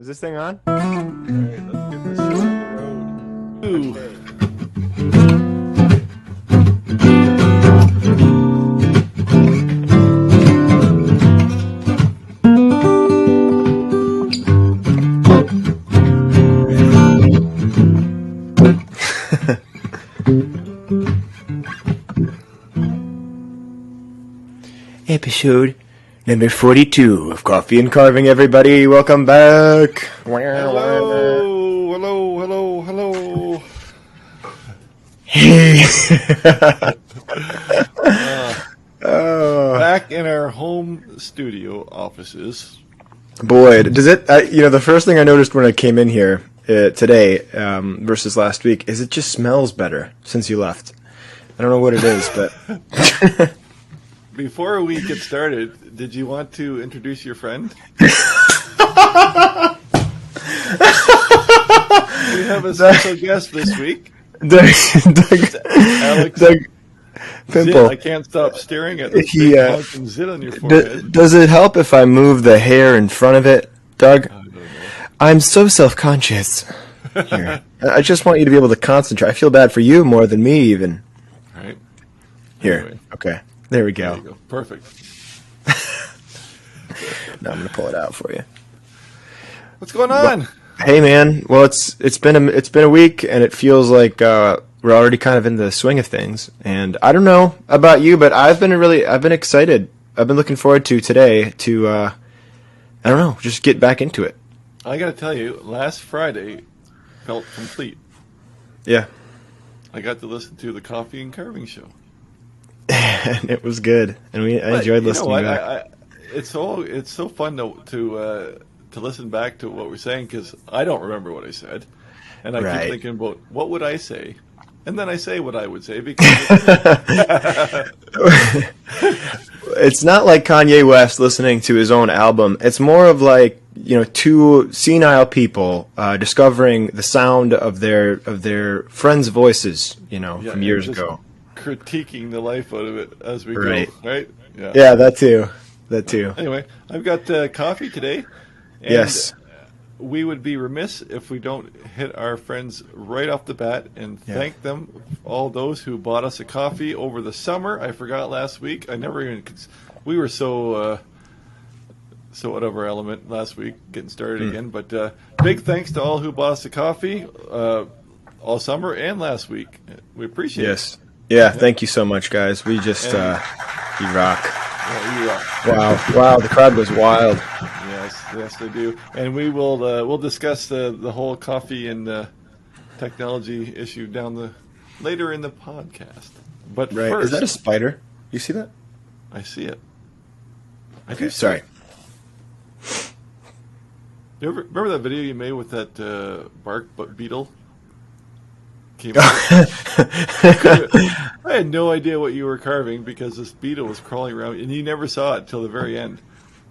Is this thing on? All right, let's get this show on the road. Ooh. Episode number 42 of Coffee and Carving, everybody. Welcome back. Hello. Hey. Back in our home studio offices. Boy, does it, the first thing I noticed when I came in here today versus last week is it just smells better since you left. I don't know what it is, but... Before we get started, did you want to introduce your friend? We have a special guest this week. Alex Pimple. I can't stop staring at the big honking zit on your forehead. Does it help if I move the hair in front of it, Doug? I don't know. I'm so self-conscious. Here. I just want you to be able to concentrate. I feel bad for you more than me, even. All right. Here. Anyway. Okay. There we go. There you go. Perfect. Now I'm gonna pull it out for you. What's going on? Well, hey man, well it's been a week, and it feels like we're already kind of in the swing of things. And I don't know about you, but I've been excited. I've been looking forward to today to I don't know, just get back into it. I got to tell you, last Friday felt complete. Yeah, I got to listen to the Coffee and Carving show. and it was good, and I enjoyed listening back. It's so fun to listen back to what we're saying, because I don't remember what I said, and I keep thinking about what would I say, and then I say what I would say because it's not like Kanye West listening to his own album. It's more of like, two senile people discovering the sound of their friends' voices, from years ago. Critiquing the life out of it as we go, right? Yeah, that too. Anyway, I've got coffee today. And yes. We would be remiss if we don't hit our friends right off the bat and thank them, all those who bought us a coffee over the summer. I forgot last week. We were so out of our element last week, getting started again. But big thanks to all who bought us a coffee all summer and last week. We appreciate it. Yeah, thank you so much, guys. We just, you rock. Yeah, you rock. Wow, the crowd was wild. Yes, they do. And we'll discuss the whole coffee and technology issue later in the podcast. But first, is that a spider? You see that? I see it. Okay, sorry. You remember that video you made with that bark beetle? I had no idea what you were carving because this beetle was crawling around, and you never saw it till the very end.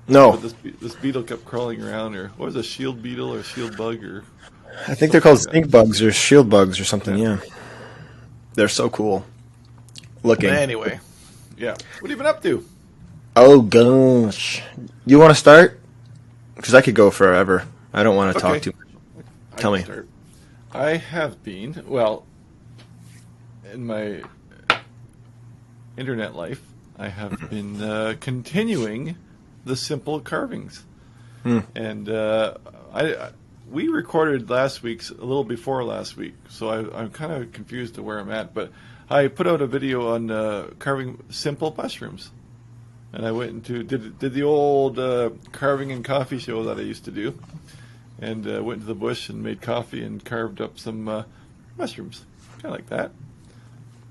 No. But this beetle kept crawling around, or what was it, a shield beetle or shield bug, or I think they're called stink bugs or shield bugs or something. Yeah, they're so cool looking. But anyway, what have you been up to? Oh gosh, you want to start? Because I could go forever. I don't want to talk too much. Tell me. Start. I have been, in my internet life, I have been continuing the simple carvings. And we recorded last week's a little before last week, so I'm kind of confused to where I'm at. But I put out a video on carving simple mushrooms. And I went did the old carving and coffee show that I used to do. And went to the bush and made coffee and carved up some mushrooms, kind of like that.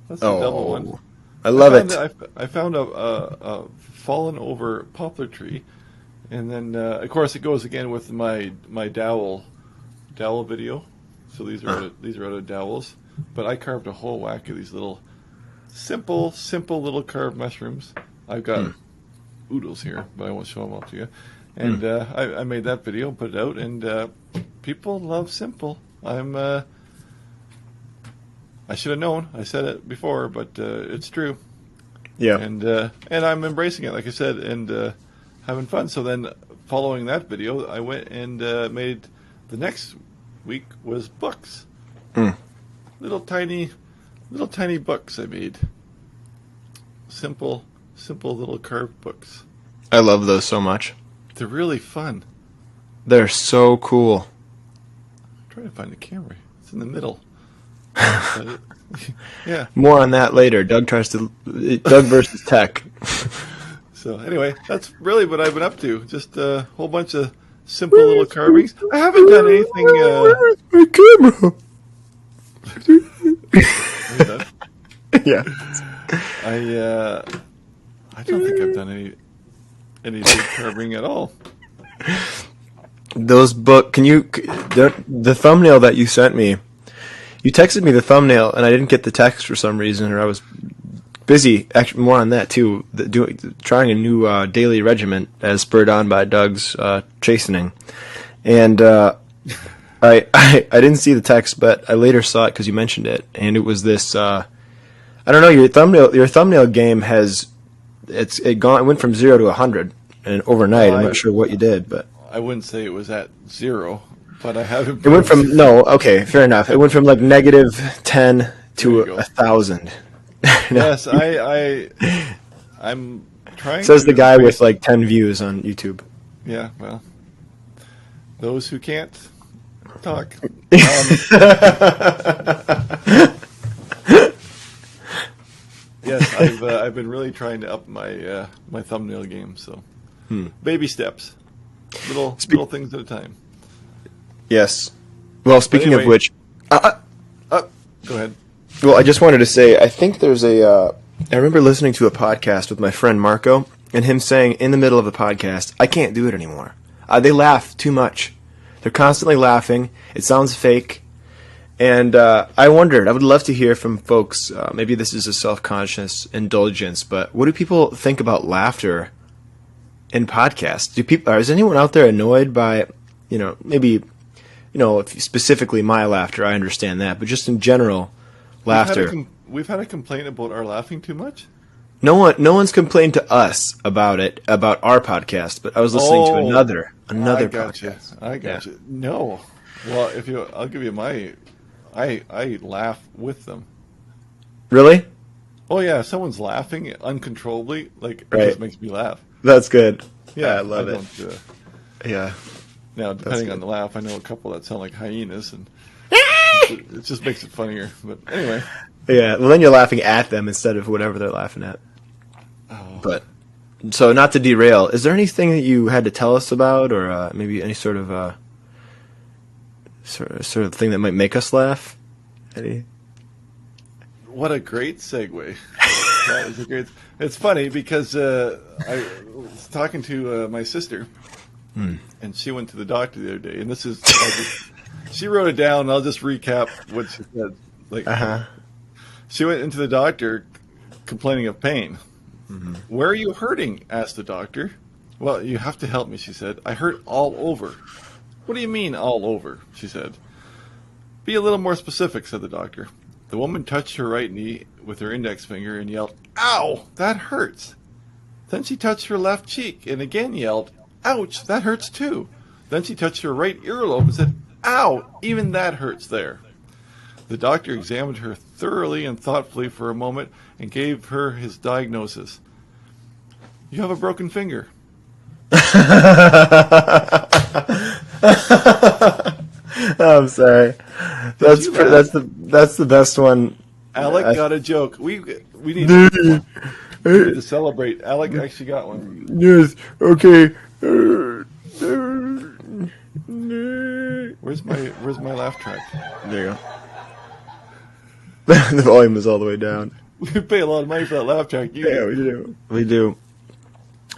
That's a double one. I love it. I found a fallen over poplar tree, and then of course it goes again with my dowel video. So these are out of dowels, but I carved a whole whack of these little simple little carved mushrooms. I've got oodles here, but I won't show them all to you. And I made that video, put it out, and people love simple. I should have known. I said it before, but it's true. Yeah. And I'm embracing it, like I said, and having fun. So then following that video, I went and made the next week was books. Little tiny books I made. Simple little carved books. I love those so much. They're really fun. They're so cool. I'm trying to find the camera. It's in the middle. Yeah. More on that later. Doug versus tech. So anyway, that's really what I've been up to. Just a whole bunch of simple little carvings. I haven't done anything. Where's my camera? Yeah. I don't think I've done any big carving at all. Those the thumbnail that you sent me, you texted me the thumbnail and I didn't get the text for some reason, or I was busy. Actually, more on that too. Trying a new daily regimen as spurred on by Doug's chastening, and I didn't see the text, but I later saw it because you mentioned it, and it was this. I don't know, your thumbnail game it went from 0 to 100 and overnight. I'm not sure what you did, but I wouldn't say it was at 0, but I haven't. It went from okay, fair enough. It went from like -10 to 1,000. Yes, I'm trying. Says the guy with like 10 views on YouTube. Yeah, well, those who can't talk. Yes, I've been really trying to up my my thumbnail game. So, baby steps, little things at a time. Yes. Well, speaking of which, go ahead. Well, I just wanted to say, I think there's I remember listening to a podcast with my friend Marco, and him saying in the middle of the podcast, I can't do it anymore. They laugh too much. They're constantly laughing. It sounds fake. And I wondered, I would love to hear from folks, maybe this is a self-conscious indulgence, but what do people think about laughter in podcasts? Is anyone out there annoyed by, maybe, specifically my laughter, I understand that, but just in general, laughter. We've had a complaint about our laughing too much? No one's complained to us about it, about our podcast, but I was listening to another podcast. I got you. No. Well, I'll give you I laugh with them. Really? Oh yeah, if someone's laughing uncontrollably, it just makes me laugh. That's good. Yeah, I love it. Yeah. Now, depending on the laugh, I know a couple that sound like hyenas, and it just makes it funnier. But anyway. Yeah, well then you're laughing at them instead of whatever they're laughing at. Oh. But so not to derail, is there anything that you had to tell us about, or maybe any sort of sort of thing that might make us laugh? Eddie? What a great segue. That was a great. It's funny because I was talking to my sister, and she went to the doctor the other day, and this is she wrote it down. I'll just recap what she said. She went into the doctor complaining of pain. Mm-hmm. Where are you hurting? Asked the doctor. Well, you have to help me, she said. I hurt all over. What do you mean all over? She said. Be a little more specific, said the doctor. The woman touched her right knee with her index finger and yelled, "Ow, that hurts." Then she touched her left cheek and again yelled, "Ouch, that hurts too." Then she touched her right earlobe and said, "Ow, even that hurts there." The doctor examined her thoroughly and thoughtfully for a moment and gave her his diagnosis. You have a broken finger. I'm sorry. That's the best one. Alec got a joke. We need to celebrate. Alec actually got one. Yes. Okay. Where's my laugh track? There you go. The volume is all the way down. We pay a lot of money for that laugh track. Yeah, we do. We do.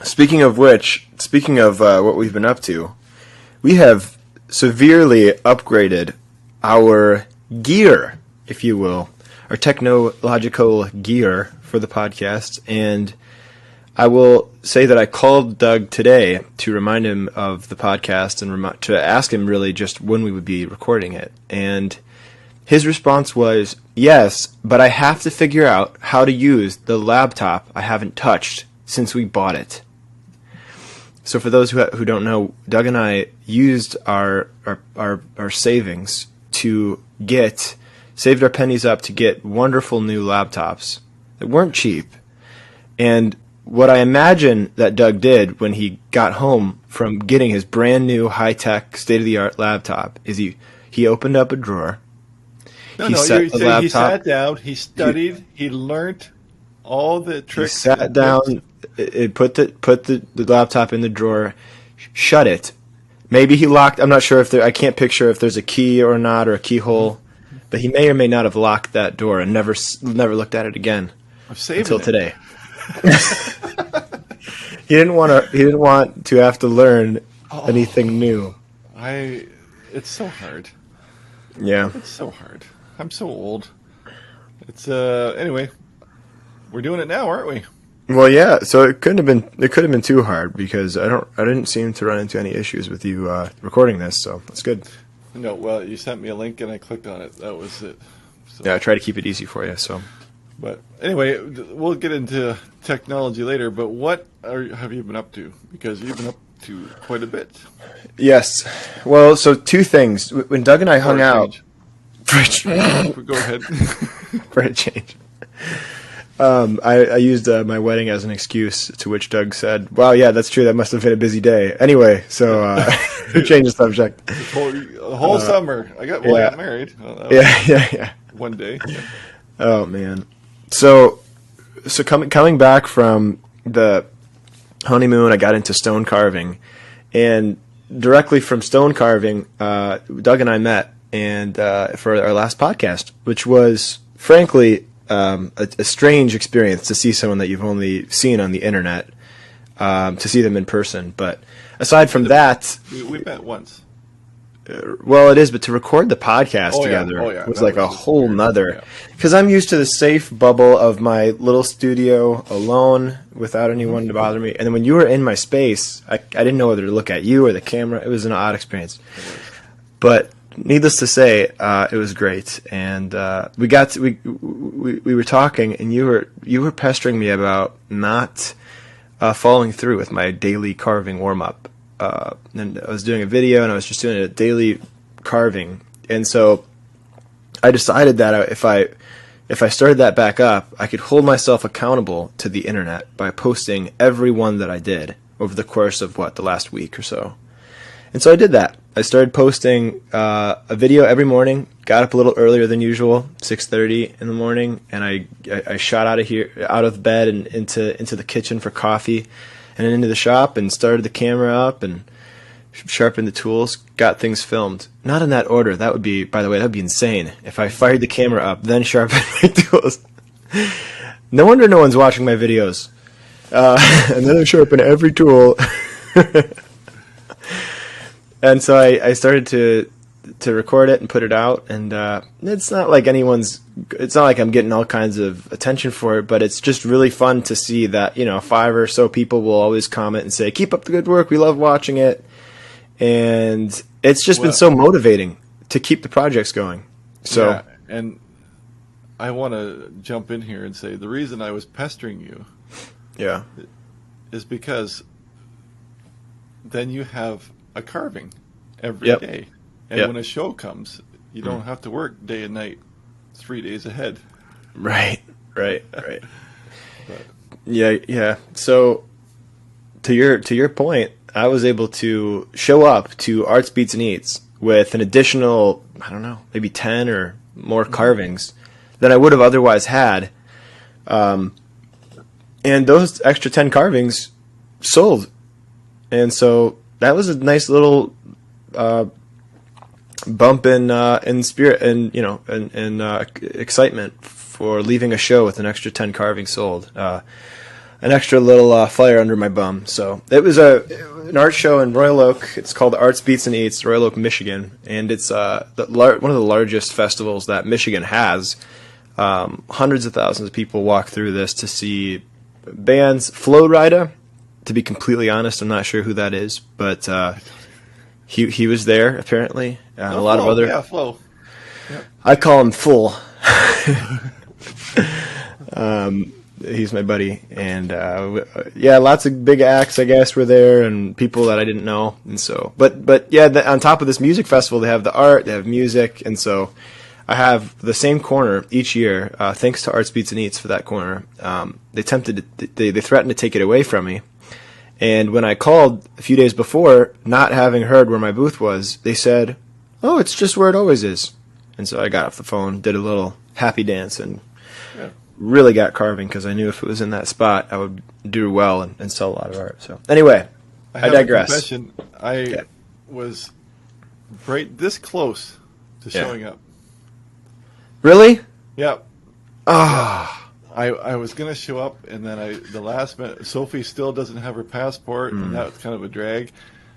Speaking of what we've been up to, we have severely upgraded our gear, if you will, our technological gear for the podcast. And I will say that I called Doug today to remind him of the podcast and to ask him really just when we would be recording it. And his response was, yes, but I have to figure out how to use the laptop I haven't touched since we bought it. So for those who don't know, Doug and I used our savings to saved our pennies up to get wonderful new laptops that weren't cheap. And what I imagine that Doug did when he got home from getting his brand new high-tech, state-of-the-art laptop is he opened up a drawer. He sat down, he studied, he learned all the tricks. He sat down, put the laptop in the drawer, shut it. Maybe he locked. I'm not sure I can't picture if there's a key or not, or a keyhole, but he may or may not have locked that door and never looked at it again until today. He didn't want to have to learn anything new. It's so hard. Yeah, it's so hard. I'm so old. It's anyway. We're doing it now, aren't we? Well, yeah. So it could have been too hard because I didn't seem to run into any issues with you recording this, so that's good. No, well, you sent me a link and I clicked on it. That was it. So. Yeah, I try to keep it easy for you. So, but anyway, we'll get into technology later. But what have you been up to? Because you've been up to quite a bit. Yes. Well, so two things. When Doug and I hung out, go ahead. For a change. I used my wedding as an excuse, to which Doug said, "Wow, yeah, that's true. That must have been a busy day." Anyway, so change the subject. The whole summer, I got married. Yeah. One day. Yeah. Oh man. So coming back from the honeymoon, I got into stone carving, and directly from stone carving, Doug and I met, and for our last podcast, which was frankly. A strange experience to see someone that you've only seen on the internet, to see them in person. But aside from that, we met once. Well, it is, but to record the podcast together was like a whole nother. Because I'm used to the safe bubble of my little studio alone without anyone to bother me. And then when you were in my space, I didn't know whether to look at you or the camera. It was an odd experience. But needless to say, it was great, and we were talking, and you were pestering me about not following through with my daily carving warm up. And I was doing a video, and I was just doing a daily carving, and so I decided that if I started that back up, I could hold myself accountable to the internet by posting every one that I did over the course of the last week or so. And so I did that. I started posting a video every morning. Got up a little earlier than usual, 6:30 in the morning, and I shot out of bed and into the kitchen for coffee, and then into the shop and started the camera up and sharpened the tools. Got things filmed. Not in that order. That would be, by the way, that would be insane if I fired the camera up then sharpened my tools. No wonder no one's watching my videos. And then I sharpen every tool. And so I started to record it and put it out, and it's not like I'm getting all kinds of attention for it, but it's just really fun to see that 5 or so people will always comment and say, "Keep up the good work, we love watching it," and it's just been so motivating to keep the projects going. So, yeah, and I want to jump in here and say the reason I was pestering you, is because then you have a carving every day. And when a show comes, you don't have to work day and night 3 days ahead. Right. Yeah. So to your point, I was able to show up to Arts, Beats, and Eats with an additional, I don't know, maybe 10 or more carvings than I would have otherwise had. And those extra 10 carvings sold. And so that was a nice little bump in spirit and excitement for leaving a show with an extra 10 carvings sold. An extra little fire under my bum. So it was an art show in Royal Oak. It's called Arts, Beats, and Eats, Royal Oak, Michigan, and it's one of the largest festivals that Michigan has. Hundreds of thousands of people walk through this to see bands. Flo Rida, to be completely honest, I'm not sure who that is, but he was there apparently. A lot of other. Yeah, Flo. Yep. I call him Full. He's my buddy, and yeah, lots of big acts, I guess, were there, and people that I didn't know, and so. But yeah, on top of this music festival, they have the art, they have music, and so I have the same corner each year. Thanks to Arts Beats and Eats for that corner. They threatened to take it away from me, and when I called a few days before, not having heard where my booth was, they said, "Oh, it's just where it always is." And so I got off the phone, did a little happy dance, and really got carving because I knew if it was in that spot, I would do well and sell a lot of art. So anyway, I digress. Confession, I was right this close to showing up. Really? Yep. Ah. I was going to show up, and then the last minute, Sophie still doesn't have her passport, and that was kind of a drag.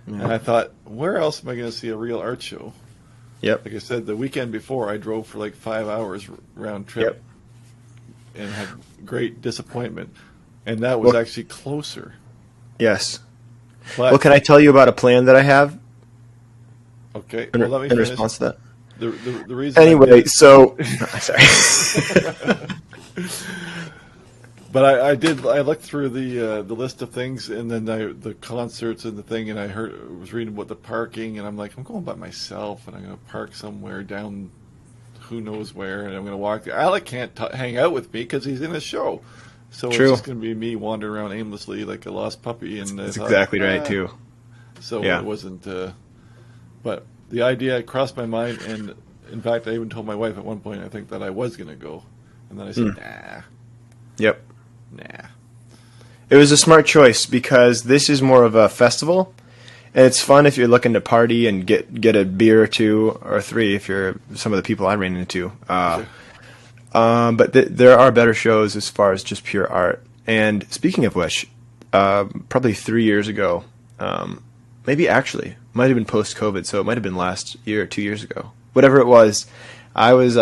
And I thought, where else am I going to see a real art show? Yep. Like I said, the weekend before, I drove for like 5 hours round trip. Yep. And had great disappointment, and that was actually closer. Yes. But, well, can I tell you about a plan that I have? Okay. In, well, let me in finish. response to that. The reason. Anyway, so sorry. But I looked through the list of things, and then the concerts and the thing, and I was reading about the parking, and I'm like, I'm going by myself, and I'm going to park somewhere down who knows where, and I'm going to walk there. Alec can't hang out with me because he's in a show. So True. It's just going to be me wandering around aimlessly like a lost puppy. And that's exactly right, too. So it wasn't... but the idea crossed my mind, and in fact, I even told my wife at one point, I think, that I was going to go. And then I said, nah. Yep. Nah. It was a smart choice because this is more of a festival. And it's fun if you're looking to party and get a beer or two or three if you're some of the people I ran into. Sure. But there are better shows as far as just pure art. And speaking of which, probably 3 years ago, maybe actually, might have been post-COVID, so it might have been last year or 2 years ago. Whatever it was, I was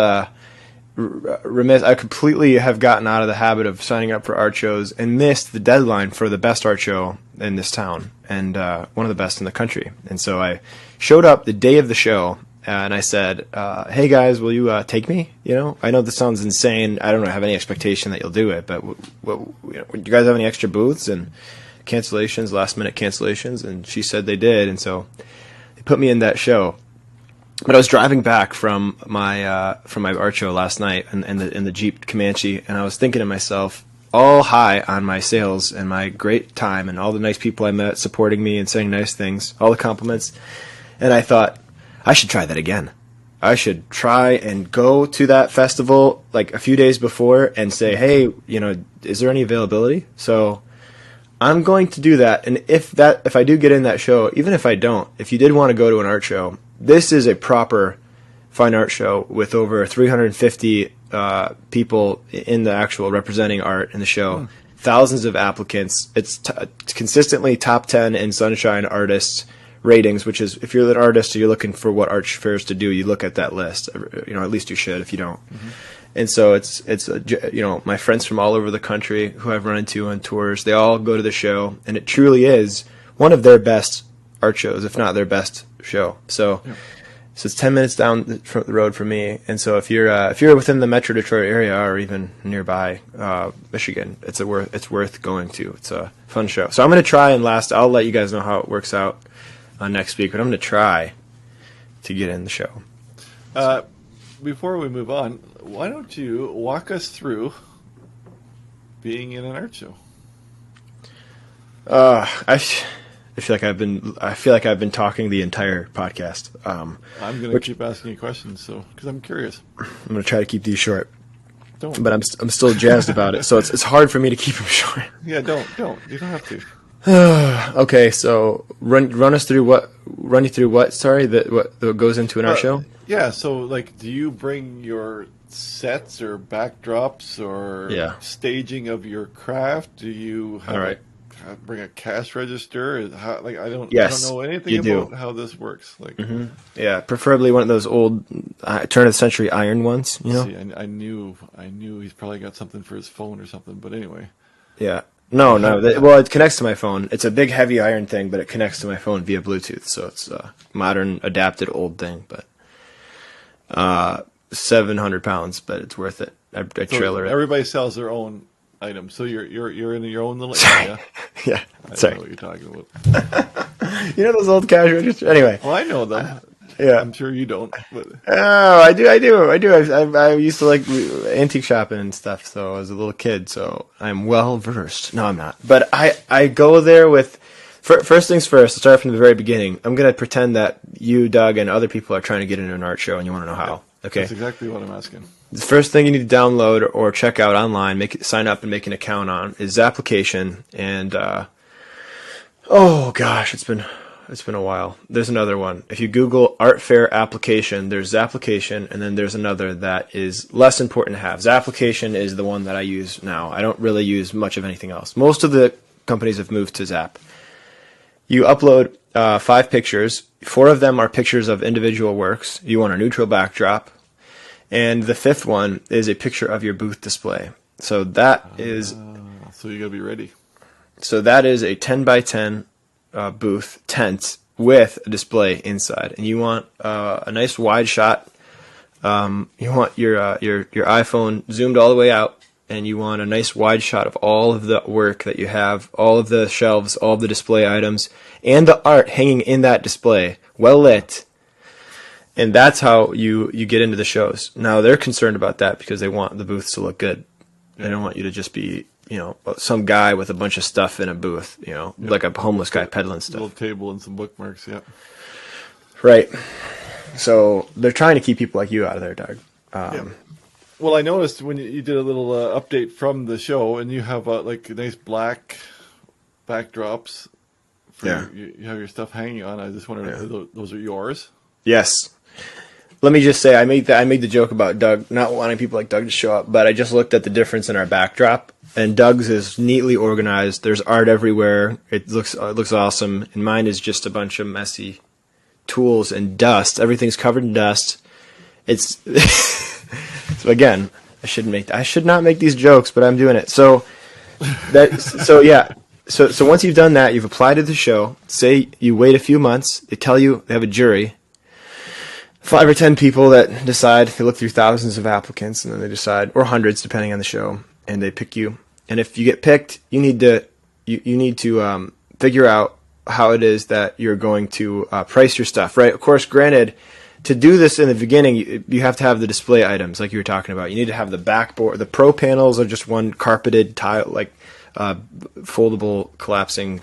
remiss. I completely have gotten out of the habit of signing up for art shows and missed the deadline for the best art show in this town and one of the best in the country. And so I showed up the day of the show and I said, "Hey guys, will you take me? You know, I know this sounds insane. I don't have any expectation that you'll do it, but do you guys have any extra booths and cancellations, last minute cancellations?" And she said they did, and so they put me in that show. But I was driving back from my art show last night in the Jeep Comanche, and I was thinking to myself, all high on my sales and my great time and all the nice people I met supporting me and saying nice things, all the compliments, and I thought, I should try that again. I should try and go to that festival like a few days before and say, hey, is there any availability? So I'm going to do that, and if I do get in that show, even if I don't, if you did want to go to an art show, this is a proper fine art show with over 350 people in the actual representing art in the show. Thousands of applicants. It's consistently top 10 in Sunshine Artists ratings, which is if you're an artist or you're looking for what art fairs to do, you look at that list. At least you should if you don't. Mm-hmm. And so it's my friends from all over the country who I've run into on tours, they all go to the show, and it truly is one of their best art shows, if not their best show. So it's 10 minutes down the road from me, and so if you're within the Metro Detroit area or even nearby Michigan, it's worth going to. It's a fun show. So I'm going to try and I'll let you guys know how it works out next week, but I'm going to try to get in the show. Before we move on, why don't you walk us through being in an art show? I feel like I've been talking the entire podcast. I'm going to keep asking you questions, because I'm curious. I'm going to try to keep these short. Don't. But I'm still jazzed about it, so it's hard for me to keep them short. Yeah, don't. You don't have to. Okay, so run you through what? Sorry, what goes into an art show? Yeah, so do you bring your sets or backdrops or staging of your craft? Do you bring a cash register? I don't know anything about how this works. Mm-hmm. Yeah, preferably one of those old turn of the century iron ones. See, I knew he's probably got something for his phone or something. But anyway. Yeah. No. Well, it connects to my phone. It's a big, heavy iron thing, but it connects to my phone via Bluetooth. So it's a modern, adapted old thing, but 700 pounds, but it's worth it. I trailer it. Everybody sells their own items. So you're in your own little Sorry. area. Yeah. I don't Sorry. know what you're talking about. You know those old cash registers? Anyway. Well, I know them. Yeah. I'm sure you don't. But Oh, I do. I used to like antique shopping and stuff. So I was a little kid. So I'm well versed. No, I'm not. But I go there with first things first. To start from the very beginning. I'm gonna pretend that you, Doug, and other people are trying to get into an art show, and you want to know how. Okay. that's exactly what I'm asking. The first thing you need to download or check out online, sign up and make an account on is Application. And oh gosh, it's been a while. There's another one. If you Google Art Fair Application, there's Application, and then there's another that is less important to have. Application is the one that I use now. I don't really use much of anything else. Most of the companies have moved to Zap. You upload 5 pictures. 4 of them are pictures of individual works. You want a neutral backdrop. And the 5th one is a picture of your booth display. So that is... So you got to be ready. So that is a 10 by 10 booth tent with a display inside, and you want a nice wide shot. You want your iPhone zoomed all the way out, and you want a nice wide shot of all of the work that you have, all of the shelves, all of the display items, and the art hanging in that display, well lit. And that's how you get into the shows. Now they're concerned about that because they want the booths to look good. Yeah. They don't want you to just be, some guy with a bunch of stuff in a booth, like a homeless guy peddling stuff. A little table and some bookmarks, yeah. Right. So they're trying to keep people like you out of there, Doug. Yeah. Well, I noticed when you did a little update from the show, and you have like nice black backdrops. You have your stuff hanging on. I just wondered if those are yours. Yes. Let me just say, I made the joke about Doug not wanting people like Doug to show up, but I just looked at the difference in our backdrop, and Doug's is neatly organized. There's art everywhere. It looks awesome, and mine is just a bunch of messy tools and dust. Everything's covered in dust. It's so again, I should not make these jokes, but I'm doing it. So once you've done that, you've applied to the show. Say you wait a few months. They tell you they have a jury. 5 or 10 people that decide. They look through thousands of applicants, and then they decide, or hundreds depending on the show, and they pick you. And if you get picked, you need to figure out how it is that you're going to price your stuff, right? Of course, granted, to do this in the beginning, you have to have the display items like you were talking about. You need to have the backboard. The pro panels are just one carpeted tile, like foldable, collapsing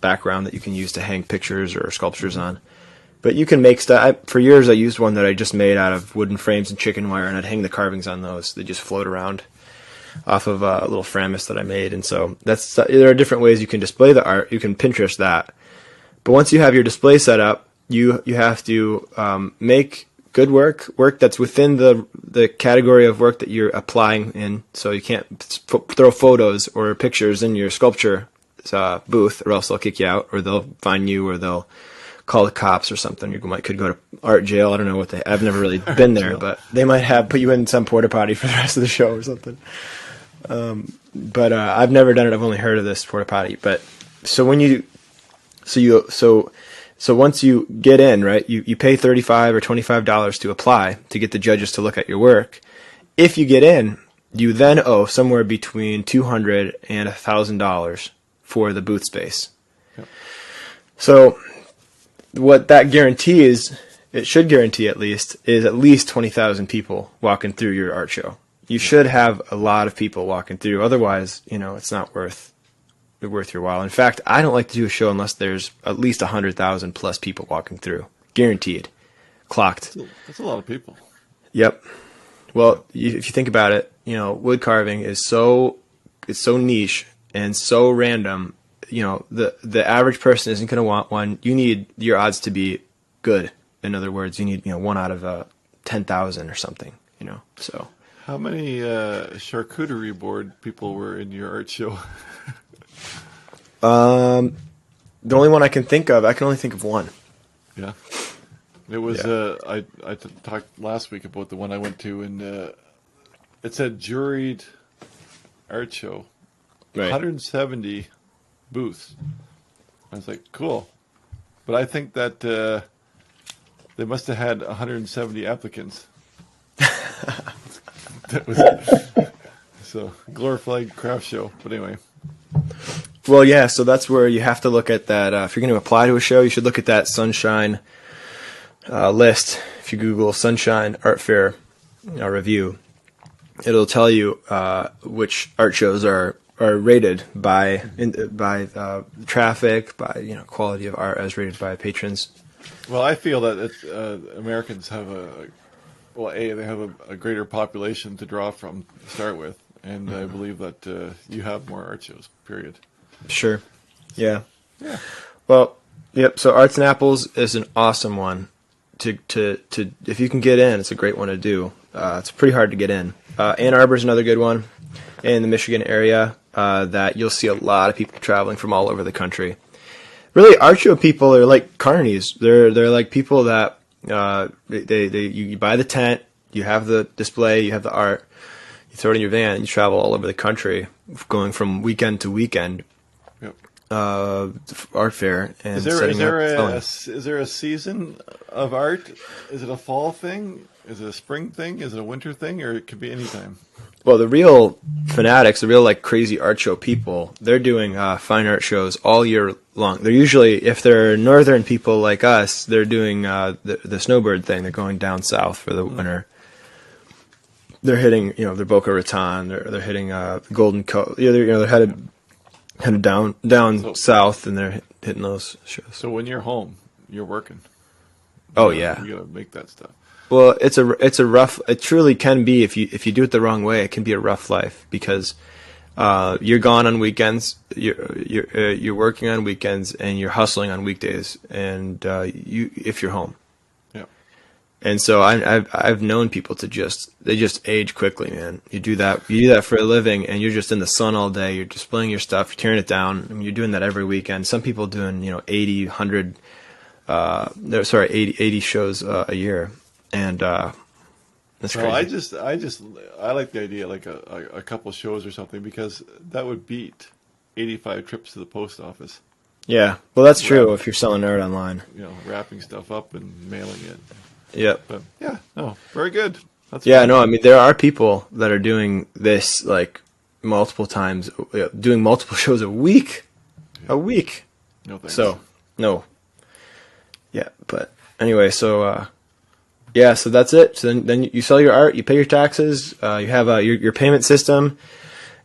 background that you can use to hang pictures or sculptures on. But you can make stuff. For years, I used one that I just made out of wooden frames and chicken wire, and I'd hang the carvings on those. They just float around off of a little Framus that I made. And so there are different ways you can display the art. You can Pinterest that. But once you have your display set up, you have to make good work that's within the category of work that you're applying in. So you can't throw photos or pictures in your sculpture booth, or else they'll kick you out, or they'll fine you, or they'll call the cops or something. You could go to art jail. I don't know what I've never really been there, but they might put you in some porta potty for the rest of the show or something. But I've never done it. I've only heard of this porta potty. But so once you get in, right, you pay $35 or $25 to apply to get the judges to look at your work. If you get in, you then owe somewhere between $200 and $1,000 for the booth space. Yep. So what that guarantees, it should guarantee at least 20,000 people walking through your art show. You should have a lot of people walking through. Otherwise, it's not worth your while. In fact, I don't like to do a show unless there's at least 100,000 plus people walking through. Guaranteed. Clocked. That's a lot of people. Yep. Well, if you think about it, wood carving is so niche and so random. The average person isn't going to want one. You need your odds to be good. In other words, you need 1 out of 10,000 or something. So. How many charcuterie board people were in your art show? The only one I can only think of one. Yeah. It was. I talked last week about the one I went to, and it said juried art show. Right. 170 booths. I was like, cool. But I think that they must have had 170 applicants. So glorified craft show. But anyway. Well, yeah. So that's where you have to look at that. If you're going to apply to a show, you should look at that Sunshine list. If you Google Sunshine Art Fair review, it'll tell you which art shows are rated by traffic, by quality of art as rated by patrons. Well, I feel that Americans have they have a greater population to draw from to start with, and I believe that you have more art shows. Period. Sure. Yeah. Yeah. Well, yep. So Arts and Apples is an awesome one to if you can get in, it's a great one to do. It's pretty hard to get in. Ann Arbor is another good one in the Michigan area that you'll see a lot of people traveling from all over the country. Really, art show people are like carnies. They're like people that you buy the tent, you have the display, you have the art, you throw it in your van, and you travel all over the country, going from weekend to weekend. Yep. Art fair. And is there a season of art? Is it a fall thing? Is it a spring thing? Is it a winter thing? Or it could be any time? Well, the real fanatics, the real like crazy art show people, they're doing fine art shows all year long. They're usually, if they're northern people like us, they're doing the snowbird thing. They're going down south for the winter. They're hitting, their Boca Raton. They're hitting Golden Coast. They're headed down south, and they're hitting those shows. So when you're home, you're working. Oh yeah, you gotta make that stuff. Well, it's a rough. It truly can be if you do it the wrong way. It can be a rough life because you're gone on weekends. You're working on weekends and you're hustling on weekdays. And if you're home. Yeah. And so I've known people they just age quickly, man. You do that for a living, and you're just in the sun all day. You're displaying your stuff. You're tearing it down. I mean, you're doing that every weekend. Some people doing 80, 100. 80 shows a year. And that's crazy. I like the idea like a couple shows or something because that would beat 85 trips to the post office. Yeah, well that's true if you're selling art online. Wrapping stuff up and mailing it. Yep. But yeah, no, very good. That's fun. No, I mean there are people that are doing this like multiple times, doing multiple shows a week. Yeah. A week. No thanks. So no. Yeah, but anyway, so. Yeah, so that's it. So then you sell your art, you pay your taxes, you have your payment system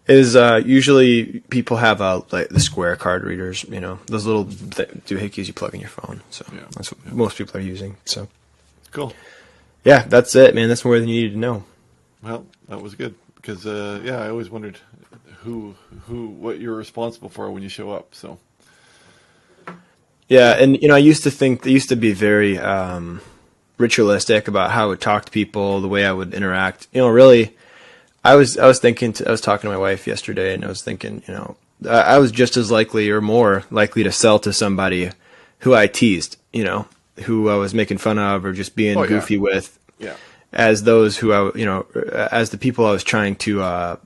is usually people have like the Square card readers, those little doohickeys you plug in your phone. So that's what most people are using. So cool. Yeah, that's it, man. That's more than you needed to know. Well, that was good because I always wondered what you're responsible for when you show up. So yeah, and I used to think they used to be very ritualistic about how I would talk to people, the way I would interact. Really, I was talking to my wife yesterday, and I was thinking, I was just as likely or more likely to sell to somebody who I teased, who I was making fun of or just being goofy with, as those who as the people I was trying to,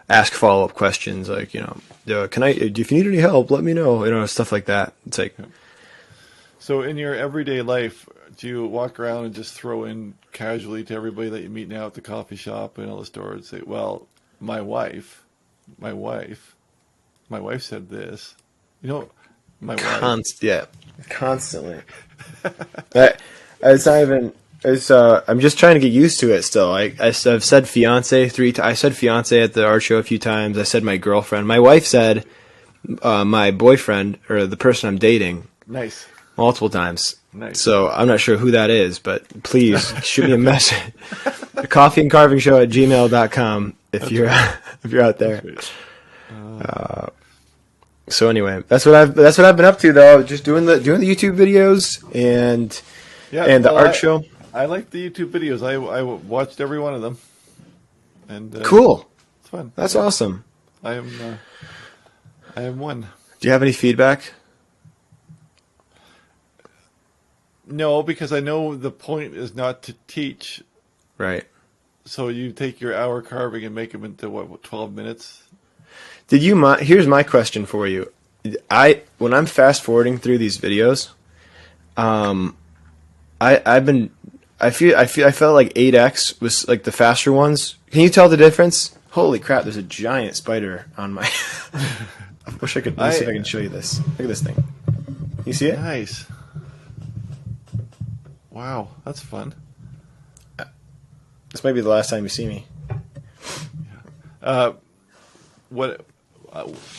ask follow-up questions like, if you need any help, let me know, stuff like that. It's like, so in your everyday life, do you walk around and just throw in casually to everybody that you meet now at the coffee shop and all the store and say, well, my wife said this, my wife. Constantly. It's not even, I'm just trying to get used to it still. I've said fiance I said fiance at the art show a few times. I said my girlfriend. My wife said my boyfriend or the person I'm dating. Nice. Multiple times. Nice. So I'm not sure who that is, but please shoot me a message. coffeeandcarvingshow@gmail.com if you're out there. So anyway, that's what I've been up to though. Just doing the YouTube videos and the art show. I like the YouTube videos. I watched every one of them. And cool. It's fun. That's awesome. I am one. Do you have any feedback? No, because I know the point is not to teach. Right. So you take your hour carving and make them into 12 minutes? Here's my question for you. When I'm fast forwarding through these videos, I felt like 8x was like the faster ones. Can you tell the difference? Holy crap! There's a giant spider on my. I wish I could. Let me see if I can show you this. Look at this thing. You see it? Nice. Wow, that's fun. This might be the last time you see me. What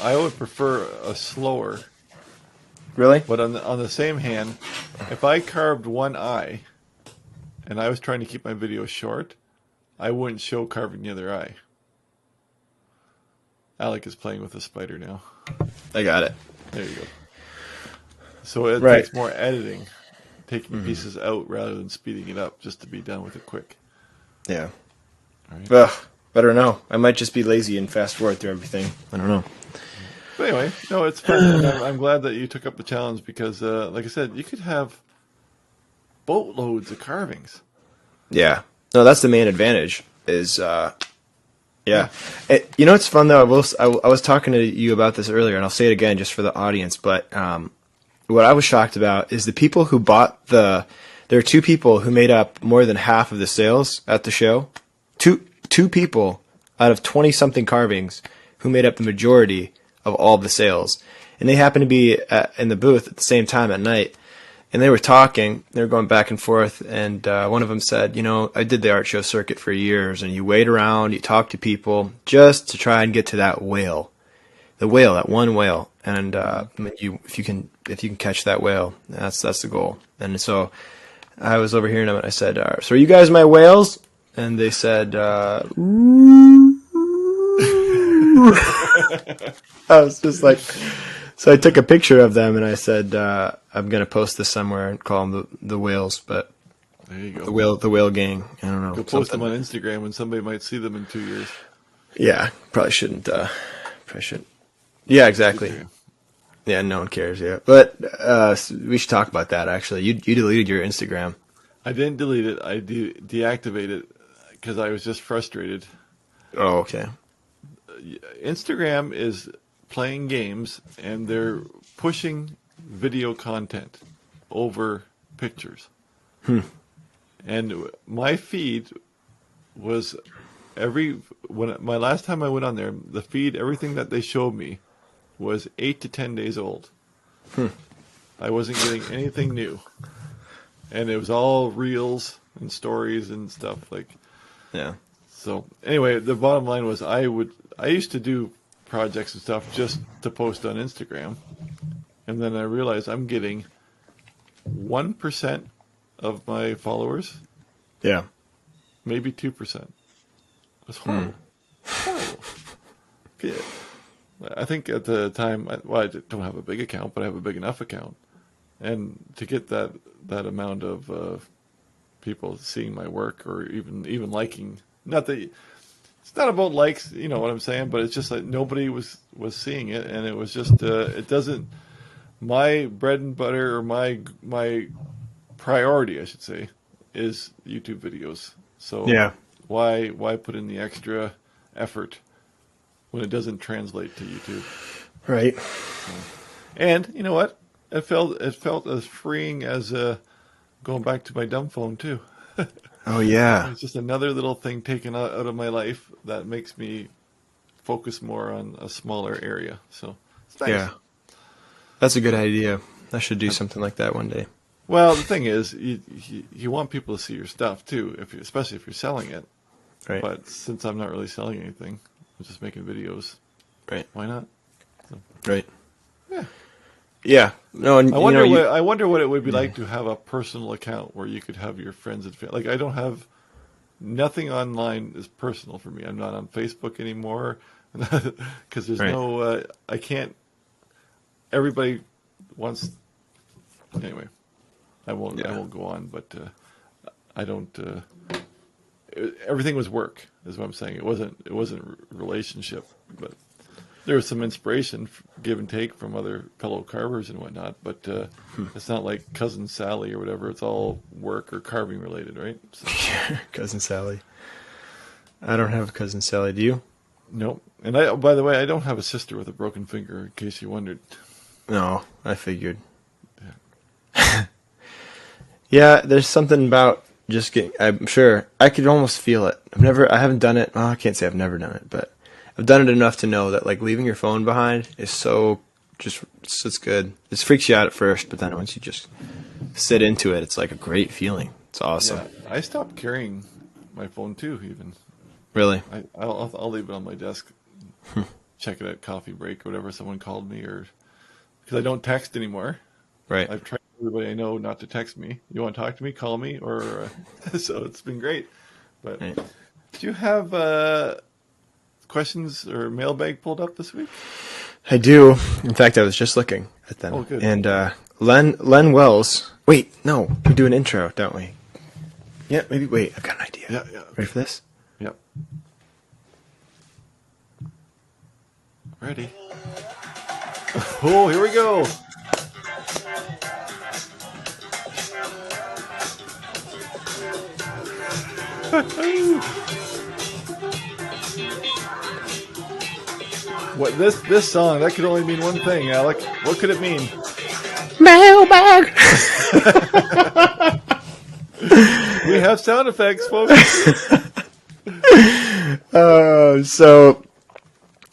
I would prefer a slower. Really? But on the same hand, if I carved one eye, and I was trying to keep my video short, I wouldn't show carving the other eye. Alec is playing with the spider now. I got it. There you go. So it Right. takes more editing, taking pieces out rather than speeding it up, just to be done with it quick. Yeah. All right. Ugh. I don't know. I might just be lazy and fast forward through everything. I don't know. But anyway, no, it's fun. I'm glad that you took up the challenge because, like I said, you could have boatloads of carvings. Yeah. No, that's the main advantage. Is yeah. You know what's fun though? I was talking to you about this earlier, and I'll say it again just for the audience. But what I was shocked about is the people who bought the. There are two people who made up more than half of the sales at the show. Two people out of 20-something carvings who made up the majority of all the sales. And they happened to be in the booth at the same time at night. And they were talking. They were going back and forth. And one of them said, I did the art show circuit for years. And you wait around, you talk to people just to try and get to that whale. The whale, that one whale. And if you can catch that whale, that's the goal. And so I was overhearing them and I said, so are you guys my whales? And they said, I was just like, so I took a picture of them and I said, I'm going to post this somewhere and call them the whales, but There you go. the whale gang. I don't know. Go post them on Instagram and somebody might see them in 2 years. Yeah, probably shouldn't. Yeah, exactly. Yeah, no one cares. Yeah, but we should talk about that. Actually, you deleted your Instagram. I didn't delete it. I deactivated it because I was just frustrated. Oh, okay. Instagram is playing games and they're pushing video content over pictures. And my feed was my last time I went on there, the feed, everything that they showed me was 8 to 10 days old. I wasn't getting anything new. And it was all reels and stories and stuff like. Yeah. So anyway, the bottom line was I used to do projects and stuff just to post on Instagram. And then I realized I'm getting 1% of my followers. Yeah. Maybe 2%. That's horrible. Horrible. Yeah. I think at the time, I don't have a big account, but I have a big enough account. And to get that amount of people seeing my work or even liking, not that it's not about likes, you know what I'm saying, but it's just like nobody was seeing it, and it was just it doesn't. My bread and butter or my priority, I should say, is YouTube videos. So Yeah. why put in the extra effort when it doesn't translate to YouTube? Right. And you know what? It felt as freeing as going back to my dumb phone too. Oh yeah. It's just another little thing taken out of my life that makes me focus more on a smaller area. So it's nice. Yeah. That's a good idea. I should do something like that one day. Well, the thing is, you want people to see your stuff too, especially if you're selling it. Right. But since I'm not really selling anything, I'm just making videos. Right. Why not? Right. Yeah. Yeah. No, and I wonder what it would be like to have a personal account where you could have your friends and family. Like I don't have nothing online is personal for me. I'm not on Facebook anymore because there's no. I can't. Everybody wants. Anyway, I won't go on. But I don't. Everything was work, is what I'm saying. It wasn't relationship, but. There was some inspiration, give and take from other fellow carvers and whatnot, but it's not like Cousin Sally or whatever. It's all work or carving related, right? So. Cousin Sally. I don't have a Cousin Sally. Do you? Nope. And by the way, I don't have a sister with a broken finger, in case you wondered. No, I figured. Yeah, there's something about I'm sure I could almost feel it. I haven't done it. Well, I can't say I've never done it, but I've done it enough to know that like leaving your phone behind is it's good. It freaks you out at first, but then once you just sit into it, it's like a great feeling. It's awesome. Yeah, I stopped carrying my phone too. Even Really? I'll leave it on my desk. Check it at coffee break or whatever. Someone called me, or because I don't text anymore. Right. I've tried everybody I know not to text me. You want to talk to me? Call me, or so it's been great. But Right. do you have questions or mailbag pulled up this week? I do. In fact, I was just looking at them. Oh, good. And Len Wells. Wait, no, we do an intro, don't we? Yeah, maybe. Wait, I've got an idea. Yeah. Ready for this? Yep. Ready? Oh, here we go. What this song? That could only mean one thing, Alec. What could it mean? Mailbag. We have sound effects, folks. So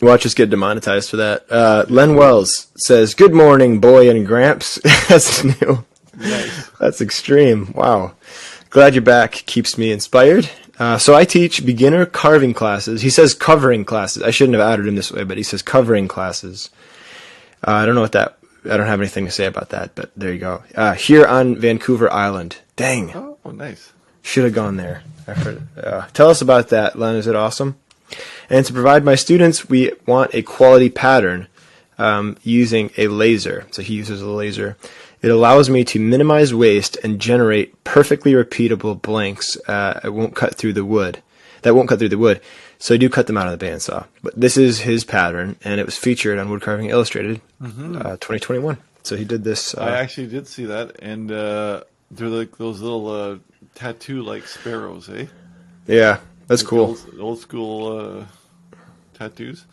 watch us get demonetized for that. Len Wells says, "Good morning, boy and Gramps." That's new. Nice. That's extreme. Wow. Glad you're back. Keeps me inspired. So I teach beginner carving classes. He says covering classes. I shouldn't have outed him this way, but he says covering classes. I don't know what that. I don't have anything to say about that, but there you go. Here on Vancouver Island. Dang. Oh, nice. Should have gone there. I heard. Tell us about that, Len. Is it awesome? And to provide my students, we want a quality pattern using a laser. So he uses a laser. It allows me to minimize waste and generate perfectly repeatable blanks. It won't cut through the wood. That won't cut through the wood. So I do cut them out of the bandsaw. But this is his pattern, and it was featured on Wood Carving Illustrated 2021. So he did this. I actually did see that, and they're like those little tattoo-like sparrows, eh? Yeah, that's Like cool. Old school tattoos.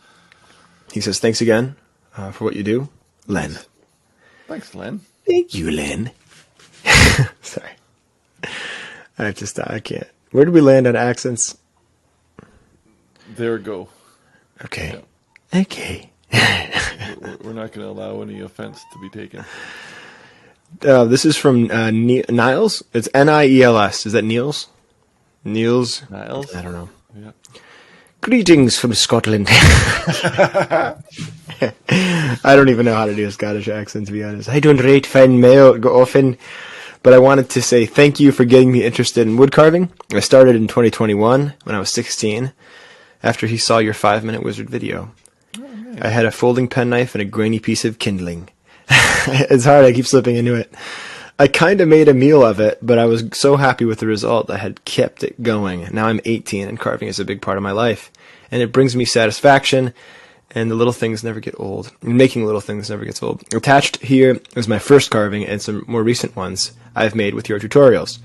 He says, "Thanks again for what you do, Len." Thanks, Len. Thank you, Len. Sorry. I have to stop. I can't. Where did we land on accents? There we go. Okay. Yeah. Okay. We're not going to allow any offense to be taken. This is from Niles. It's Niels. Is that Niels? Niels? Niles? I don't know. Yeah. Greetings from Scotland. I don't even know how to do a Scottish accent, to be honest. I don't rate fine mail go often, but I wanted to say thank you for getting me interested in wood carving. I started in 2021 when I was 16, after he saw your 5-minute wizard video. Oh, nice. I had a folding penknife and a grainy piece of kindling. It's hard, I keep slipping into it. I kind of made a meal of it, but I was so happy with the result I had kept it going. Now I'm 18 and carving is a big part of my life. And it brings me satisfaction, and the little things never get old. Making little things never gets old. Attached here is my first carving and some more recent ones I've made with your tutorials.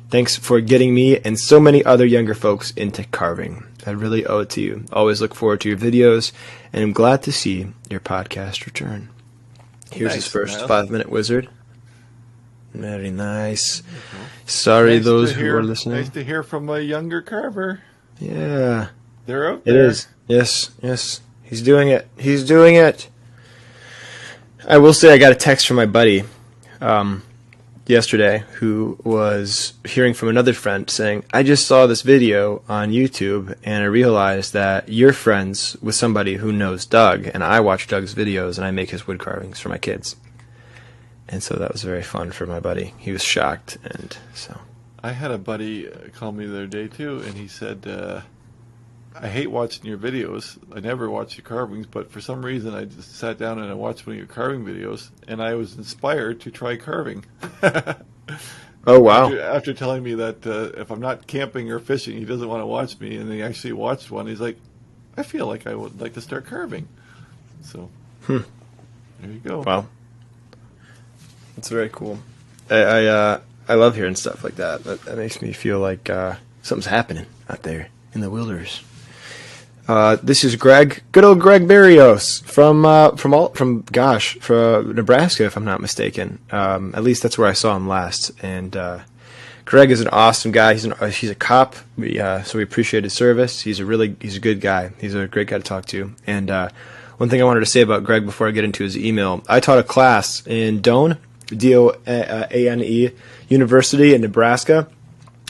Thanks for getting me and so many other younger folks into carving. I really owe it to you. Always look forward to your videos, and I'm glad to see your podcast return. Here's his first 5-minute wizard. Very nice. Sorry, Nice those to who hear- are listening. Nice to hear from a younger carver. Yeah, They're out it there. is. Yes. He's doing it. I will say I got a text from my buddy yesterday who was hearing from another friend saying, I just saw this video on YouTube and I realized that you're friends with somebody who knows Doug, and I watch Doug's videos and I make his wood carvings for my kids. And so that was very fun for my buddy. He was shocked, and so... I had a buddy call me the other day too, and he said, I hate watching your videos. I never watch your carvings, but for some reason I just sat down and I watched one of your carving videos, and I was inspired to try carving. Oh, wow. After telling me that if I'm not camping or fishing, he doesn't want to watch me, and he actually watched one. He's like, I feel like I would like to start carving. So, there you go. Wow. That's very cool. I love hearing stuff like that. That makes me feel like something's happening out there in the wilderness. This is Greg, good old Greg Barrios from Nebraska, if I'm not mistaken. At least that's where I saw him last. And Greg is an awesome guy. He's a cop. So we appreciate his service. He's a good guy. He's a great guy to talk to. And one thing I wanted to say about Greg before I get into his email, I taught a class in Doane, Doane University in Nebraska.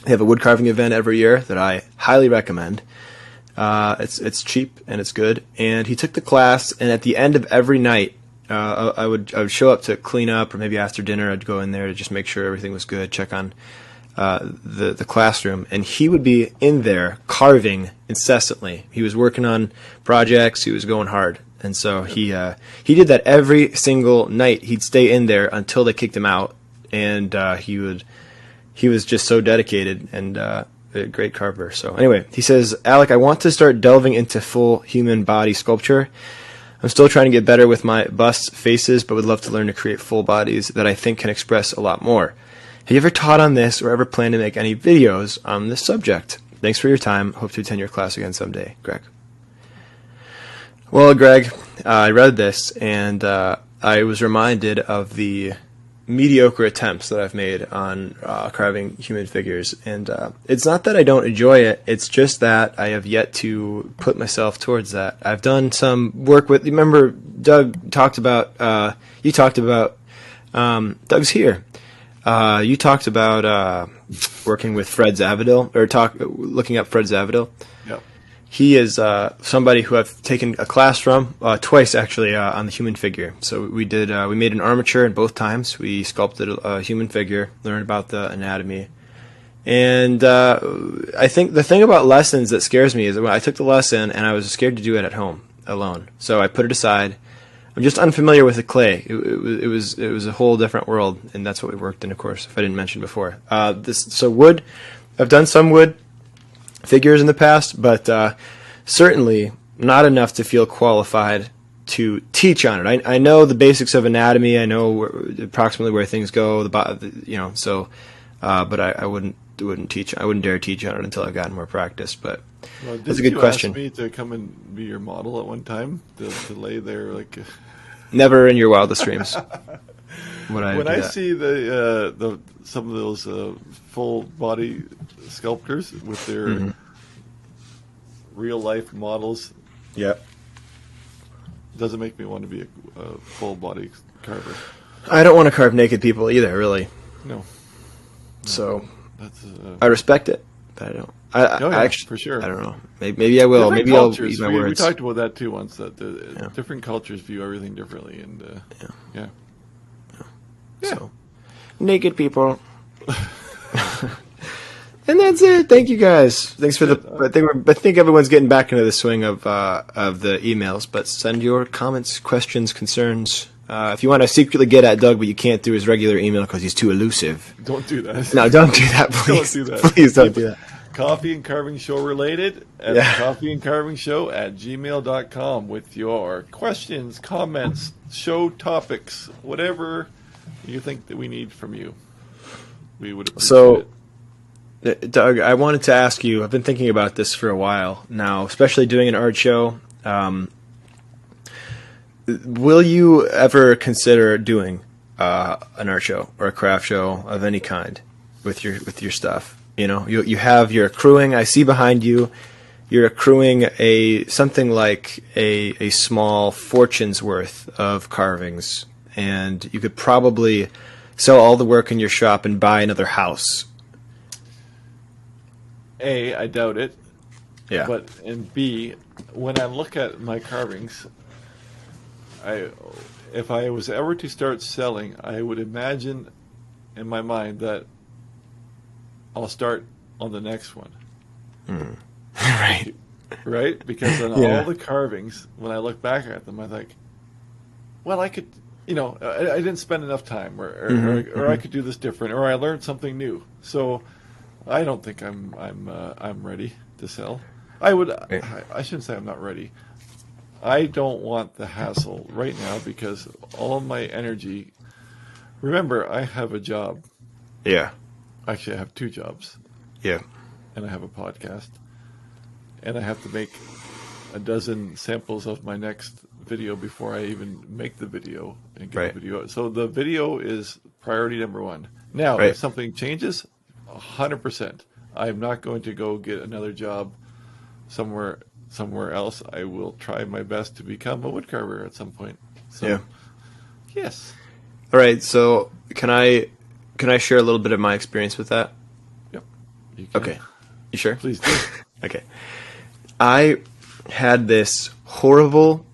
They have a wood carving event every year that I highly recommend. It's cheap and it's good. And he took the class, and at the end of every night, I would show up to clean up, or maybe after dinner I'd go in there to just make sure everything was good, check on the classroom, and he would be in there carving incessantly. He was working on projects. He was going hard, and so he did that every single night. He'd stay in there until they kicked him out, and he was just so dedicated and a great carver. So anyway, he says, Alec, I want to start delving into full human body sculpture. I'm still trying to get better with my busts, faces, but would love to learn to create full bodies that I think can express a lot more. Have you ever taught on this or ever planned to make any videos on this subject? Thanks for your time. Hope to attend your class again someday. Greg. Well, Greg, I read this, and I was reminded of the mediocre attempts that I've made on carving human figures. And it's not that I don't enjoy it. It's just that I have yet to put myself towards that. I've done some work with, remember Doug talked about, Doug's here. You talked about working with Fred Zavadil, or looking up Fred Zavadil. Yep. He is somebody who I've taken a class from twice, actually, on the human figure. So we made an armature, and both times we sculpted a human figure, learned about the anatomy. And I think the thing about lessons that scares me is that when I took the lesson, and I was scared to do it at home alone. So I put it aside. I'm just unfamiliar with the clay. It was a whole different world, and that's what we worked in, of course, if I didn't mention before. So wood, I've done some wood figures in the past, but certainly not enough to feel qualified to teach on it. I know the basics of anatomy. I know approximately where things go. But I wouldn't teach. I wouldn't dare teach on it until I've gotten more practice. But that's a good question. Did you ask me to come and be your model at one time to lay there like? Never in your wildest dreams. When I see some of those full body sculptors with their real life models, doesn't make me want to be a full body carver. I don't want to carve naked people either, really. No. So that's I respect it, but I don't. I actually, for sure. I don't know. Maybe I will. Maybe I'll eat my words. We talked about that too once. That different cultures view everything differently, and yeah. So, naked people. And that's it. Thank you guys. Thanks for I think everyone's getting back into the swing of the emails. But send your comments, questions, concerns. If you want to secretly get at Doug, but you can't through his regular email because he's too elusive. Don't do that. No, don't do that, please. Don't do that. Please don't do that. Coffee and Carving Show related at coffeeandcarvingshow@gmail.com with your questions, comments, show topics, whatever you think that we need from you. We would appreciate it. Doug, I wanted to ask you, I've been thinking about this for a while now, especially doing an art show. Will you ever consider doing an art show or a craft show of any kind with your stuff? You know, you're accruing. I see behind you, you're accruing something like a small fortune's worth of carvings, and you could probably sell all the work in your shop and buy another house. A, I doubt it. Yeah. And B, when I look at my carvings, if I was ever to start selling, I would imagine in my mind that I'll start on the next one. Right. Right? Because on all the carvings, when I look back at them, I think, well, I could, I didn't spend enough time, or I could do this different, or I learned something new. So I don't think I'm ready to sell. I shouldn't say I'm not ready. I don't want the hassle right now because all my energy. Remember, I have a job. Yeah. Actually, I have 2 jobs. Yeah. And I have a podcast. And I have to make a dozen samples of my next video before I even make the video and get the video. So the video is priority number 1. Now, if something changes, 100%. I'm not going to go get another job somewhere else. I will try my best to become a woodcarver at some point. So, Yeah. yes. All right. So can I share a little bit of my experience with that? Yep. You can. Okay. You sure? Please do. Okay. I had this horrible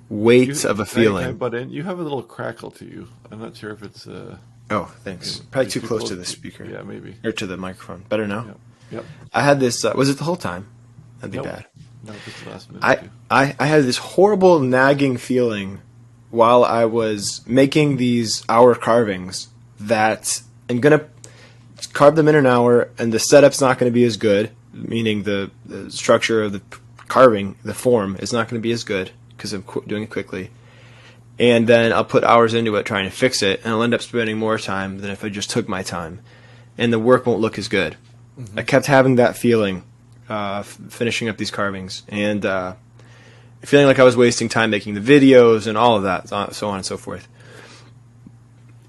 weight of a feeling. But you have a little crackle to you. I'm not sure if it's. Oh, thanks. Probably too close to the speaker. Yeah, maybe. Or to the microphone. Better now? Yep. I had this. Was it the whole time? That'd be Nope. bad. No, just the last minute. I had this horrible nagging feeling while I was making these hour carvings that I'm going to carve them in an hour and the setup's not going to be as good, meaning the structure of the carving, the form, is not going to be as good because I'm doing it quickly. And then I'll put hours into it trying to fix it, and I'll end up spending more time than if I just took my time. And the work won't look as good. Mm-hmm. I kept having that feeling finishing up these carvings, and feeling like I was wasting time making the videos and all of that, so on and so forth.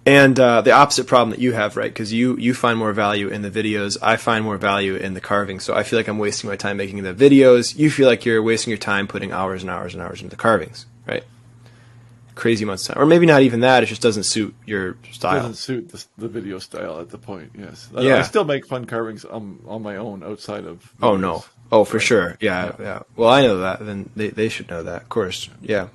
And the opposite problem that you have, right? Because you find more value in the videos. I find more value in the carving. So I feel like I'm wasting my time making the videos. You feel like you're wasting your time putting hours and hours and hours into the carvings, right? Crazy amounts of time. Or maybe not even that. It just doesn't suit your style. It doesn't suit the video style at the point, yes. Yeah. I still make fun carvings on my own outside of videos. Oh, no. Oh, for sure. Yeah. Well, I know that. Then they should know that, of course. Yeah.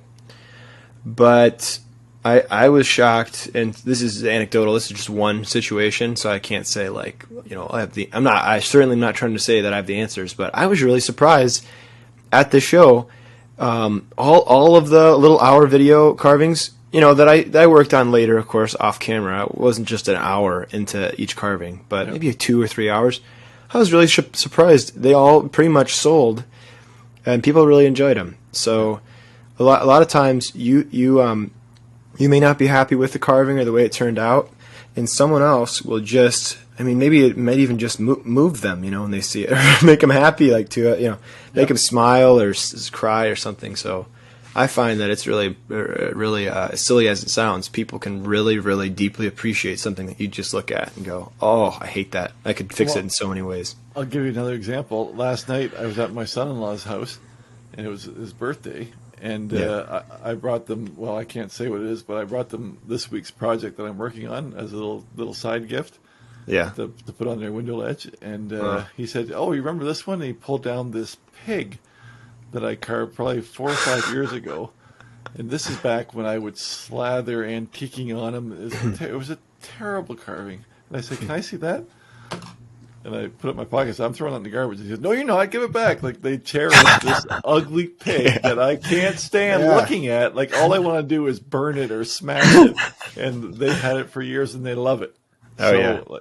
But I was shocked, and this is anecdotal. This is just one situation, so I can't say like, I certainly am not trying to say that I have the answers, but I was really surprised at the show. All of the little hour video carvings, that I worked on later, of course, off camera. It wasn't just an hour into each carving, but maybe 2 or 3 hours. I was really surprised. They all pretty much sold, and people really enjoyed them. So a lot of times you may not be happy with the carving or the way it turned out, and someone else will just, maybe it might even just move them, when they see it, or make them happy, like make them smile or cry or something. So I find that it's really, really as silly as it sounds, people can really, really deeply appreciate something that you just look at and go, oh, I hate that. I could fix it in so many ways. I'll give you another example. Last night I was at my son-in-law's house, and it was his birthday. And I brought them, well, I can't say what it is, but I brought them this week's project that I'm working on as a little side gift. Yeah. To put on their window ledge. And he said, oh, you remember this one? And he pulled down this pig that I carved probably 4 or 5 years ago. And this is back when I would slather antiquing on him. It was a terrible carving. And I said, can I see that? And I put it in my pocket, so I'm throwing it in the garbage. He said, no, you're not. Give it back. Like, they cherish this ugly pig that I can't stand looking at. Like, all I want to do is burn it or smash it. And they've had it for years, and they love it.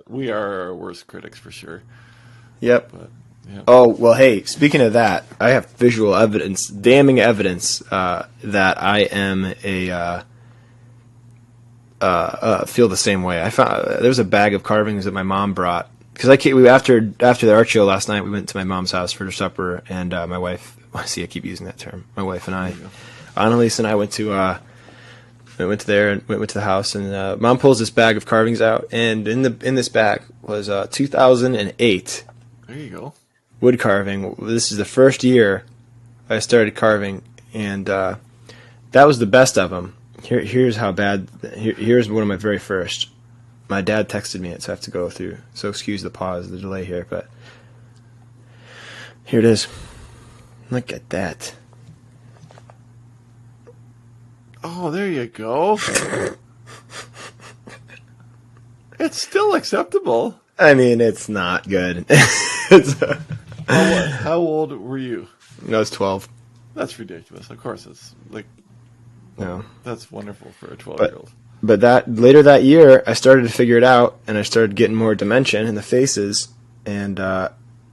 We are our worst critics for sure. Yep. But, yeah. Oh, well, hey, speaking of that, I have visual evidence, damning evidence, that I am feel the same way. I found there's a bag of carvings that my mom brought. Because after the art show last night, we went to my mom's house for supper, and my wife. I keep using that term. My wife and I, Annalise and I went to the house, and Mom pulls this bag of carvings out, and in this bag was 2008. There you go. Wood carving. This is the first year I started carving, and that was the best of them. Here's how bad. Here's one of my very first. My dad texted me it, so I have to go through. So excuse the pause, the delay here, but here it is. Look at that. Oh, there you go. It's still acceptable. It's not good. How old were you? I was 12. That's ridiculous. Of course, it's like, no. That's wonderful for a 12-year-old. But later that year, I started to figure it out, and I started getting more dimension in the faces, and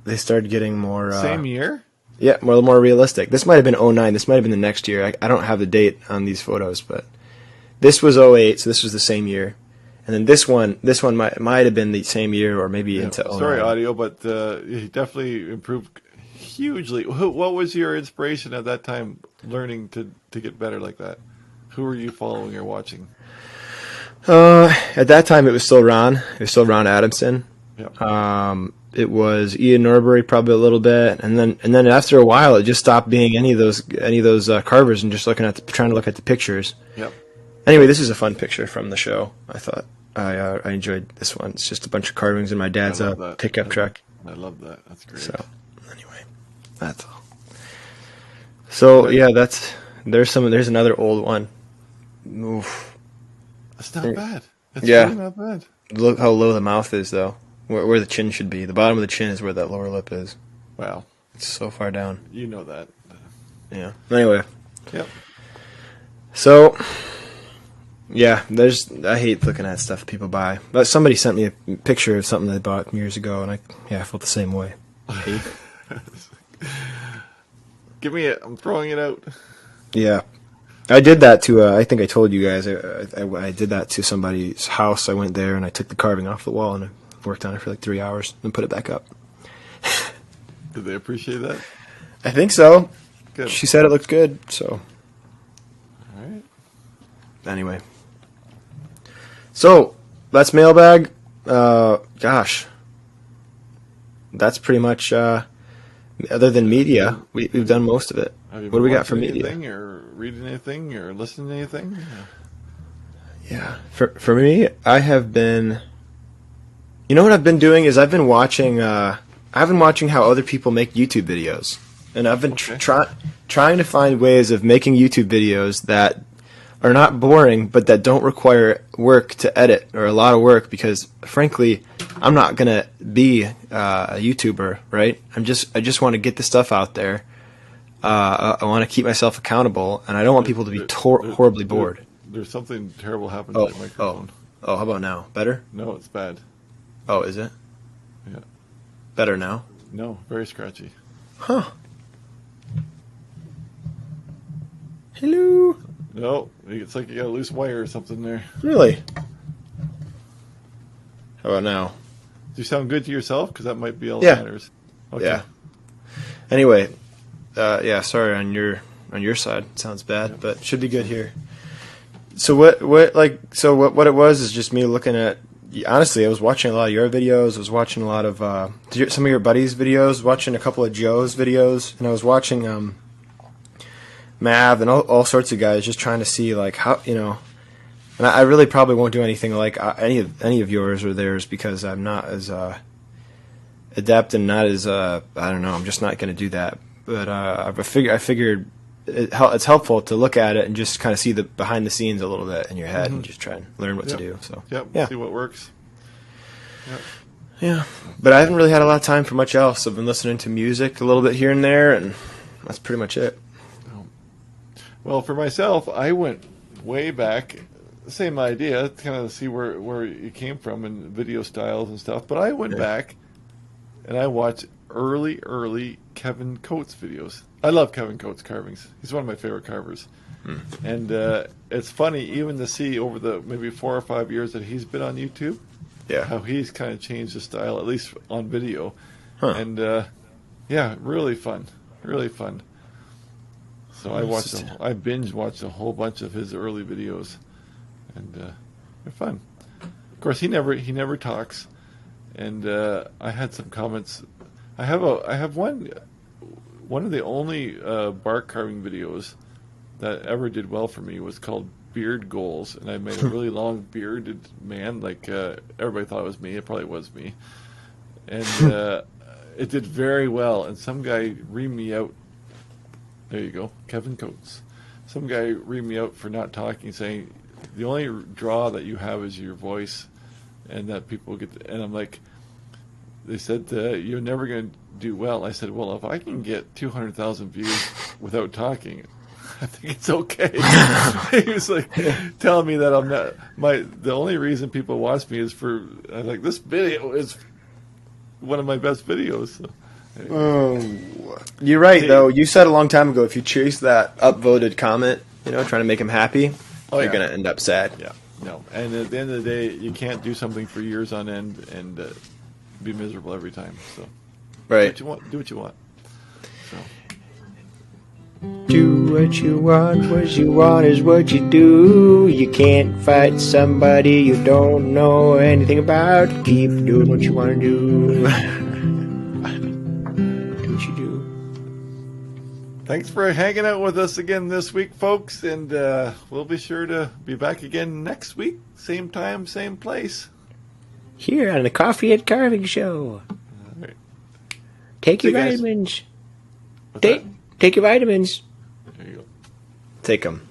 they started getting more... Same year? Yeah, more realistic. This might have been 09. This might have been the next year. I don't have the date on these photos, but this was 08, so this was the same year. And then this one might have been the same year, or maybe into 09. Sorry, audio, but he definitely improved hugely. What was your inspiration at that time learning to get better like that? Who were you following or watching? At that time, it was still Ron. It was still Ron Adamson. Yeah. It was Ian Norbury probably a little bit, and then after a while, it just stopped being any of those carvers and just trying to look at the pictures. Yep. Anyway, this is a fun picture from the show. I thought I enjoyed this one. It's just a bunch of carvings in my dad's pickup truck. I love that. That's great. So anyway, that's all. So yeah, there's another old one. Oof. That's not bad. That's Yeah. really not bad. Look how low the mouth is, though. Where the chin should be. The bottom of the chin is where that lower lip is. Wow. It's so far down. You know that. Yeah. Anyway. Yep. So, yeah, I hate looking at stuff people buy. But somebody sent me a picture of something they bought years ago, and I felt the same way. I'm throwing it out. Yeah. I did that to, I think I told you guys, I did that to somebody's house. I went there and I took the carving off the wall and I worked on it for like 3 hours and put it back up. Did they appreciate that? I think so. Good. She said it looked good, so. All right. Anyway. So, that's Mailbag. Gosh. That's pretty much, other than media, we've done most of it. Have you What do we got for media? anything or reading anything or listening to anything? Yeah. For me, I have been... You know what I've been doing is I've been watching how other people make YouTube videos. And I've been trying to find ways of making YouTube videos that are not boring, but that don't require work to edit or a lot of work because, frankly, I'm not going to be a YouTuber, right? I just want to get the stuff out there. I want to keep myself accountable, and I don't want people to be horribly bored. There's something terrible happened to that microphone. Oh, how about now? Better? No, it's bad. Oh, is it? Yeah. Better now? No, very scratchy. Huh. Hello? No, it's like you got a loose wire or something there. Really? How about now? Do you sound good to yourself? Because that might be all that matters. Okay. Yeah. Anyway, sorry on your side. It sounds bad, but it should be good here. So what it was is just me looking at. Honestly, I was watching a lot of your videos. I was watching a lot of some of your buddies' videos. Watching a couple of Joe's videos, and I was watching Mav and all sorts of guys, just trying to see like how And I really probably won't do anything like any of yours or theirs because I'm not as adept and not as I don't know. I'm just not going to do that. But I figured it's helpful to look at it and just kind of see the behind the scenes a little bit in your head and just try and learn what to do. So see what works. Yeah, but I haven't really had a lot of time for much else. I've been listening to music a little bit here and there, and that's pretty much it. Well, for myself, I went way back. Same idea, kind of see where you came from and video styles and stuff. But I went back and I watched early Kevin Coates videos. I love Kevin Coates carvings. He's one of my favorite carvers. And it's funny even to see over the maybe 4 or 5 years that he's been on YouTube, how he's kind of changed his style, at least on video. And really fun. So I binge watched a whole bunch of his early videos, and they're fun. Of course, he never talks, and I had some comments. I have one of the only bark carving videos that ever did well for me was called Beard Goals, and I made a really long bearded man. Like everybody thought it was me. It probably was me, and it did very well. And some guy reamed me out. There you go, Kevin Coates. Some guy reamed me out for not talking, saying the only draw that you have is your voice, and that people get. And I'm like, they said you're never going to do well. I said, well, if I can get 200,000 views without talking, I think it's okay. He was like telling me that I'm not the only reason people watch me is for like this video is one of my best videos. So. You're right, though. You said a long time ago, if you chase that upvoted comment, trying to make him happy, you're going to end up sad. Yeah, no. And at the end of the day, you can't do something for years on end and be miserable every time. So, right. do what you want. So. Do what you want is what you do. You can't fight somebody you don't know anything about. Keep doing what you want to do. Do what you do. Thanks for hanging out with us again this week, folks, and we'll be sure to be back again next week. Same time, same place. Here on the Coffee and Carving Show. All right. Take your See you guys. vitamins. What's that? Take your vitamins. There you go. Take them.